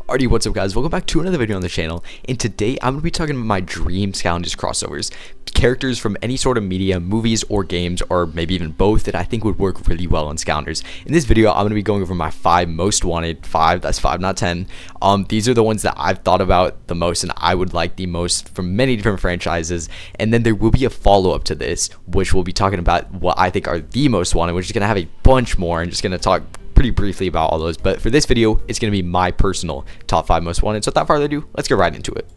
Alrighty, what's up guys, welcome back to another video on the channel, and today I'm going to be talking about my dream Skylanders crossovers, characters from any sort of media, movies or games, or maybe even both that I think would work really well on Skylanders. In this video, I'm going to be going over my 5 most wanted, that's 5 not 10, these are the ones that I've thought about the most and I would like the most from many different franchises, and then there will be a follow-up to this, which we'll be talking about what I think are the most wanted, which is going to have a bunch more, and just going to talk pretty briefly about all those. But for this video, it's going to be my personal top 5 most wanted. So without further ado, let's get right into it.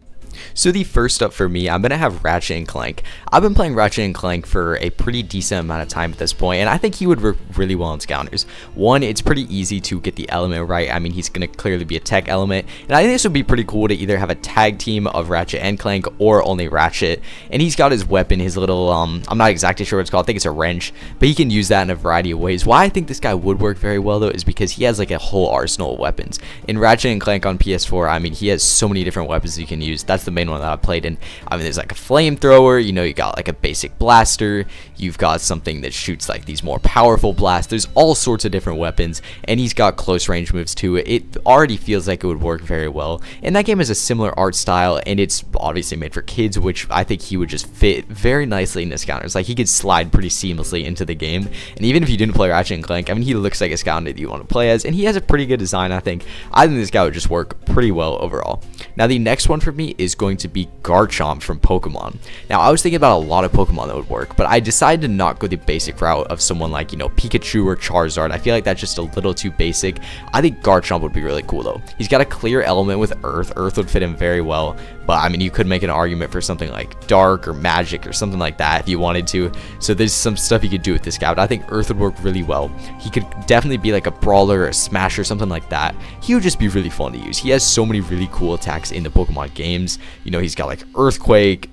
So the first up for me, I'm going to have Ratchet & Clank. I've been playing Ratchet & Clank for a pretty decent amount of time at this point, and I think he would work really well in Skylanders. One, it's pretty easy to get the element right. I mean, he's going to clearly be a tech element, and I think this would be pretty cool to either have a tag team of Ratchet & Clank or only Ratchet. And he's got his weapon, his little, I'm not exactly sure what it's called, I think it's a wrench, but he can use that in a variety of ways. Why I think this guy would work very well, though, is because he has like a whole arsenal of weapons. In Ratchet & Clank on PS4, I mean, he has so many different weapons you can use. That's the main one that I played in. I mean, there's like a flamethrower, you know, you got like a basic blaster, you've got something that shoots like these more powerful blasts, there's all sorts of different weapons, and he's got close range moves too. It already feels like it would work very well, and that game has a similar art style, and it's obviously made for kids, which I think he would just fit very nicely into Skylanders. Like, he could slide pretty seamlessly into the game, and even if you didn't play Ratchet & Clank, I mean, he looks like a Skylander that you want to play as, and he has a pretty good design. I think this guy would just work pretty well overall. Now, the next one for me is going to be Garchomp from Pokemon. Now, I was thinking about a lot of Pokemon that would work, but I decided to not go the basic route of someone like, you know, Pikachu or Charizard. I feel like that's just a little too basic. I think Garchomp would be really cool, though. He's got a clear element with Earth. Earth would fit him very well, but I mean, you could make an argument for something like Dark or Magic or something like that if you wanted to. So there's some stuff you could do with this guy, but I think Earth would work really well. He could definitely be like a Brawler or a Smasher, something like that. He would just be really fun to use. He has so many really cool attacks in the Pokemon games. You know, he's got like Earthquake,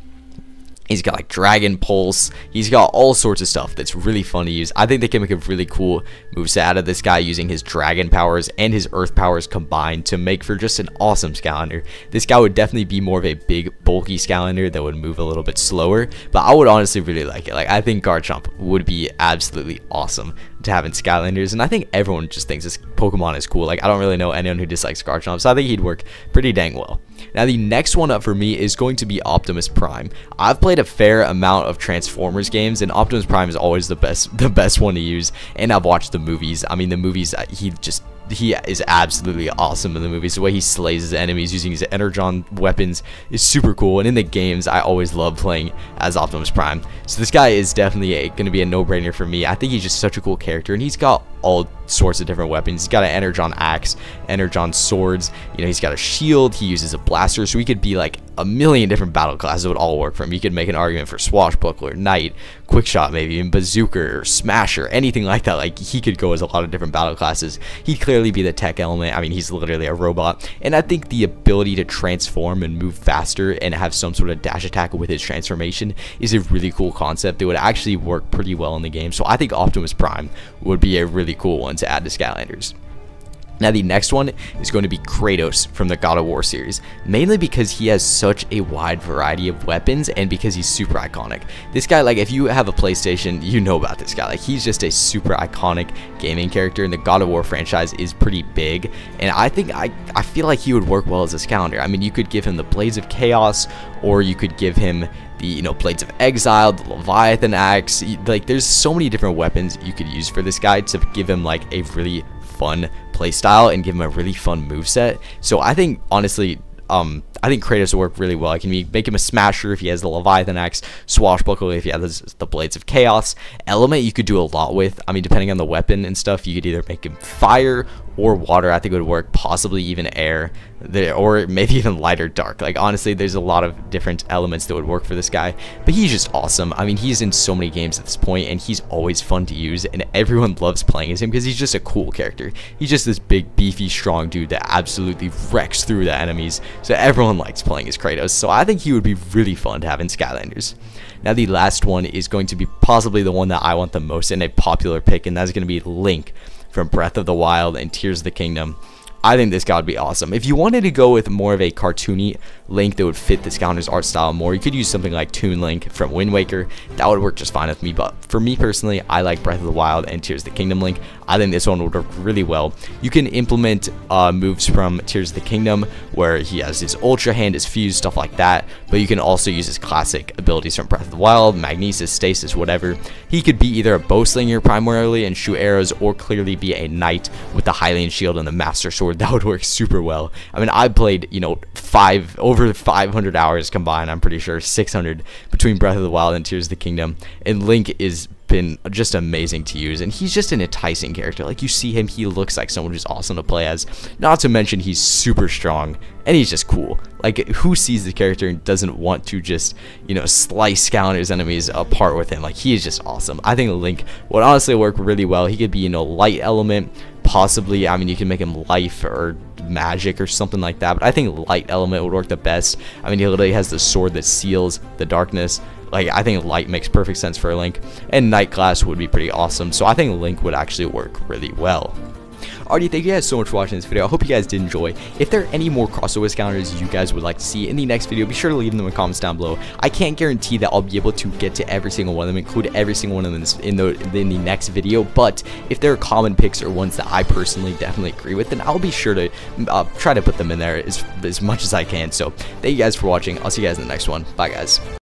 he's got like Dragon Pulse, he's got all sorts of stuff that's really fun to use. I think they can make a really cool moveset out of this guy using his Dragon powers and his Earth powers combined to make for just an awesome Skylander. This guy would definitely be more of a big, bulky Skylander that would move a little bit slower, but I would honestly really like it. Like, I think Garchomp would be absolutely awesome to have in Skylanders, and I think everyone just thinks this Pokemon is cool. Like, I don't really know anyone who dislikes Garchomp, so I think he'd work pretty dang well. Now, the next one up for me is going to be Optimus Prime. I've played a fair amount of Transformers games, and Optimus Prime is always the best one to use, and I've watched the movies. I mean, the movies, he is absolutely awesome in the movies. The way he slays his enemies using his Energon weapons is super cool, and in the games, I always love playing as Optimus Prime. So this guy is definitely going to be a no-brainer for me. I think he's just such a cool character, and he's got all sorts of different weapons. He's got an Energon axe, Energon swords, you know, he's got a shield, he uses a blaster, so he could be like a million different battle classes that would all work for him. You could make an argument for Swashbuckler, Knight, Quickshot, maybe even Bazooka or Smasher, anything like that. Like, he could go as a lot of different battle classes. He'd clearly be the tech element. I mean, he's literally a robot, and I think the ability to transform and move faster and have some sort of dash attack with his transformation is a really cool concept that would actually work pretty well in the game. So I think Optimus Prime would be a really cool one to add to Skylanders. Now, the next one is going to be Kratos from the God of War series, mainly because he has such a wide variety of weapons and because he's super iconic. This guy, like, if you have a PlayStation, you know about this guy. Like, he's just a super iconic gaming character, and the God of War franchise is pretty big, and I think I feel like he would work well as a Skylander. I mean, you could give him the Blades of Chaos, or you could give him the, you know, Blades of Exile, the Leviathan axe. Like, there's so many different weapons you could use for this guy to give him like a really fun playstyle and give him a really fun moveset. So I think, honestly, I think Kratos will work really well. I can make him a Smasher if he has the Leviathan axe, Swashbuckler if he has the Blades of Chaos. Element you could do a lot with. I mean, depending on the weapon and stuff, you could either make him fire or water. I think it would work, possibly even air, or maybe even light or dark. Like, honestly, there's a lot of different elements that would work for this guy, but he's just awesome. I mean, he's in so many games at this point, and he's always fun to use, and everyone loves playing as him because he's just a cool character. He's just this big, beefy, strong dude that absolutely wrecks through the enemies, so everyone likes playing as Kratos. So I think he would be really fun to have in Skylanders. Now, the last one is going to be possibly the one that I want the most, and a popular pick, and that's going to be Link from Breath of the Wild and Tears of the Kingdom. I think this guy would be awesome. If you wanted to go with more of a cartoony Link that would fit the Skylanders art style more. You could use something like Toon Link from Wind Waker. That would work just fine with me, but for me personally, I like Breath of the Wild and Tears of the Kingdom Link. I think this one would work really well. You can implement moves from Tears of the Kingdom where he has his Ultra Hand, his Fuse, stuff like that, but you can also use his classic abilities from Breath of the Wild, Magnesis, Stasis, whatever. He could be either a Bowslinger primarily and shoot arrows, or clearly be a Knight with the Hylian Shield and the Master Sword. That would work super well. I mean, I played, you know, over 500 hours combined, I'm pretty sure, 600 between Breath of the Wild and Tears of the Kingdom, and Link is been just amazing to use, and he's just an enticing character. Like, you see him, he looks like someone who's awesome to play as, not to mention he's super strong and he's just cool. Like, who sees the character and doesn't want to just, you know, slice Skylanders enemies apart with him? Like, he is just awesome. I think Link would honestly work really well. He could be, you know, light element, possibly. I mean, you can make him life or magic or something like that, but I think light element would work the best. I mean, he literally has the sword that seals the darkness. Like, I think light makes perfect sense for Link, and Night Glass would be pretty awesome, so I think Link would actually work really well. Alrighty, thank you guys so much for watching this video. I hope you guys did enjoy. If there are any more crossover Skylanders you guys would like to see in the next video, be sure to leave them in the comments down below. I can't guarantee that I'll be able to get to every single one of them, include every single one of them in the next video, but if there are common picks or ones that I personally definitely agree with, then I'll be sure to try to put them in there as much as I can. So thank you guys for watching. I'll see you guys in the next one. Bye, guys.